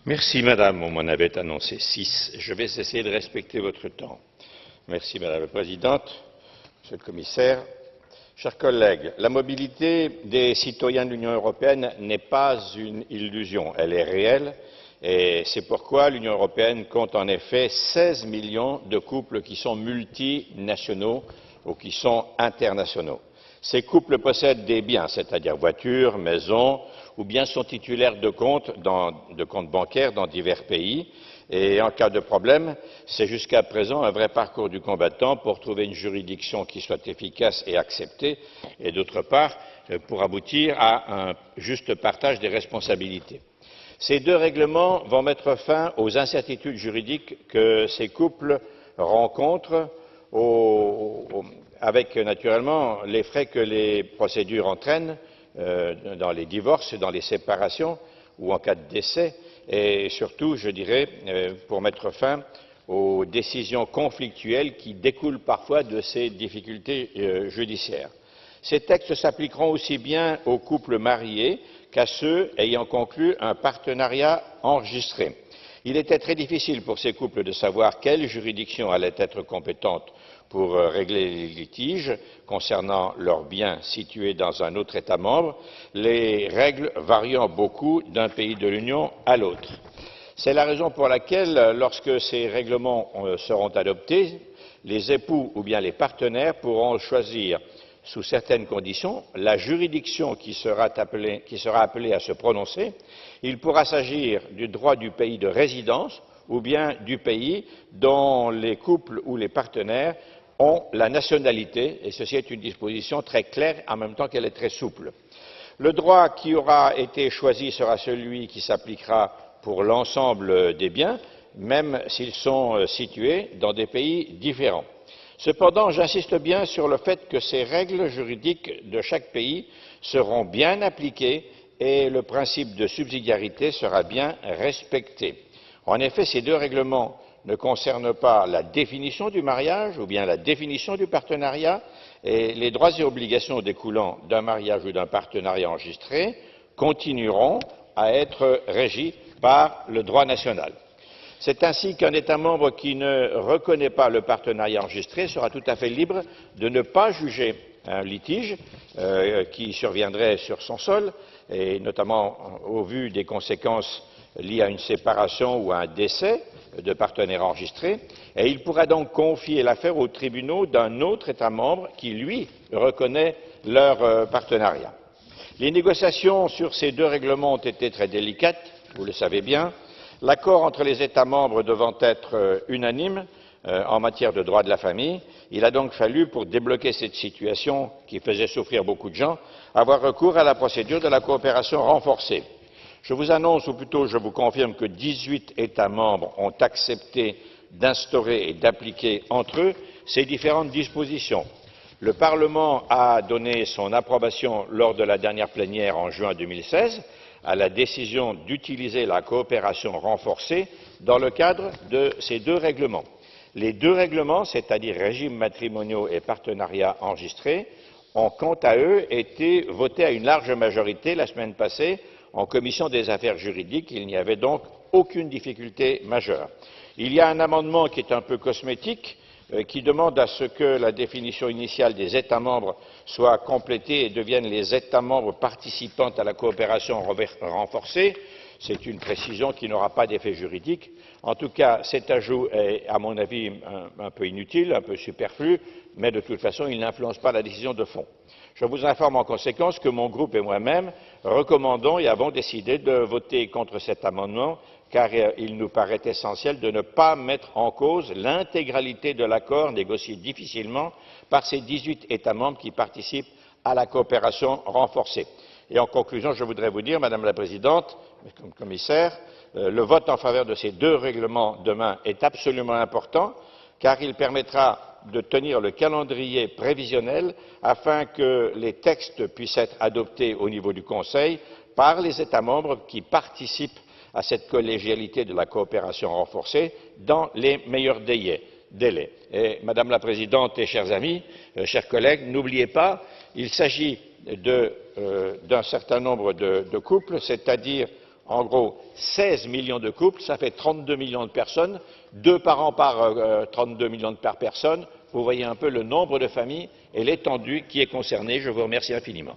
Merci, Madame. On m'en avait annoncé 6. Je vais essayer de respecter votre temps. Merci, Madame la Présidente, Monsieur le Commissaire. Chers collègues, la mobilité des citoyens de l'Union européenne n'est pas une illusion. Elle est réelle et c'est pourquoi l'Union européenne compte en effet 16 millions de couples qui sont multinationaux ou qui sont internationaux. Ces couples possèdent des biens, c'est-à-dire voitures, maisons, ou bien sont titulaires de comptes bancaires dans divers pays. Et en cas de problème, c'est jusqu'à présent un vrai parcours du combattant pour trouver une juridiction qui soit efficace et acceptée, et d'autre part, pour aboutir à un juste partage des responsabilités. Ces deux règlements vont mettre fin aux incertitudes juridiques que ces couples rencontrent, avec naturellement les frais que les procédures entraînent dans les divorces, dans les séparations ou en cas de décès, et surtout, je dirais, pour mettre fin aux décisions conflictuelles qui découlent parfois de ces difficultés judiciaires. Ces textes s'appliqueront aussi bien aux couples mariés qu'à ceux ayant conclu un partenariat enregistré. Il était très difficile pour ces couples de savoir quelle juridiction allait être compétente pour régler les litiges concernant leurs biens situés dans un autre État membre, les règles variant beaucoup d'un pays de l'Union à l'autre. C'est la raison pour laquelle, lorsque ces règlements seront adoptés, les époux ou bien les partenaires pourront choisir, sous certaines conditions, la juridiction qui sera appelée à se prononcer. Il pourra s'agir du droit du pays de résidence ou bien du pays dont les couples ou les partenaires ont la nationalité, et ceci est une disposition très claire en même temps qu'elle est très souple. Le droit qui aura été choisi sera celui qui s'appliquera pour l'ensemble des biens, même s'ils sont situés dans des pays différents. Cependant, j'insiste bien sur le fait que ces règles juridiques de chaque pays seront bien appliquées et le principe de subsidiarité sera bien respecté. En effet, ces deux règlements ne concernent pas la définition du mariage ou bien la définition du partenariat, et les droits et obligations découlant d'un mariage ou d'un partenariat enregistré continueront à être régis par le droit national. C'est ainsi qu'un État membre qui ne reconnaît pas le partenariat enregistré sera tout à fait libre de ne pas juger un litige qui surviendrait sur son sol, et notamment au vu des conséquences liées à une séparation ou à un décès de partenaires enregistrés, et il pourra donc confier l'affaire aux tribunaux d'un autre État membre qui, lui, reconnaît leur partenariat. Les négociations sur ces deux règlements ont été très délicates, vous le savez bien, l'accord entre les États membres devant être unanime en matière de droit de la famille. Il a donc fallu, pour débloquer cette situation qui faisait souffrir beaucoup de gens, avoir recours à la procédure de la coopération renforcée. Je vous annonce, ou plutôt je vous confirme, que 18 États membres ont accepté d'instaurer et d'appliquer entre eux ces différentes dispositions. Le Parlement a donné son approbation lors de la dernière plénière en juin 2016 à la décision d'utiliser la coopération renforcée dans le cadre de ces deux règlements. Les deux règlements, c'est-à-dire régimes matrimoniaux et partenariats enregistrés, ont quant à eux été votés à une large majorité la semaine passée en commission des affaires juridiques. Il n'y avait donc aucune difficulté majeure. Il y a un amendement qui est un peu cosmétique, qui demande à ce que la définition initiale des États membres soit complétée et deviennent les États membres participant à la coopération renforcée. C'est une précision qui n'aura pas d'effet juridique. En tout cas, cet ajout est, à mon avis, un peu inutile, un peu superflu, mais de toute façon, il n'influence pas la décision de fond. Je vous informe en conséquence que mon groupe et moi-même recommandons et avons décidé de voter contre cet amendement, car il nous paraît essentiel de ne pas mettre en cause l'intégralité de l'accord négocié difficilement par ces 18 États membres qui participent à la coopération renforcée. Et en conclusion, je voudrais vous dire, Madame la Présidente, comme commissaire, le vote en faveur de ces deux règlements demain est absolument important, car il permettra de tenir le calendrier prévisionnel afin que les textes puissent être adoptés au niveau du Conseil par les États membres qui participent à cette collégialité de la coopération renforcée dans les meilleurs délais. Et, Madame la Présidente et chers amis, chers collègues, n'oubliez pas, il s'agit d'un certain nombre de couples, c'est-à-dire En gros, 16 millions de couples, ça fait 32 millions de personnes, 2 parents par 32 millions par personne. Vous voyez un peu le nombre de familles et l'étendue qui est concernée. Je vous remercie infiniment.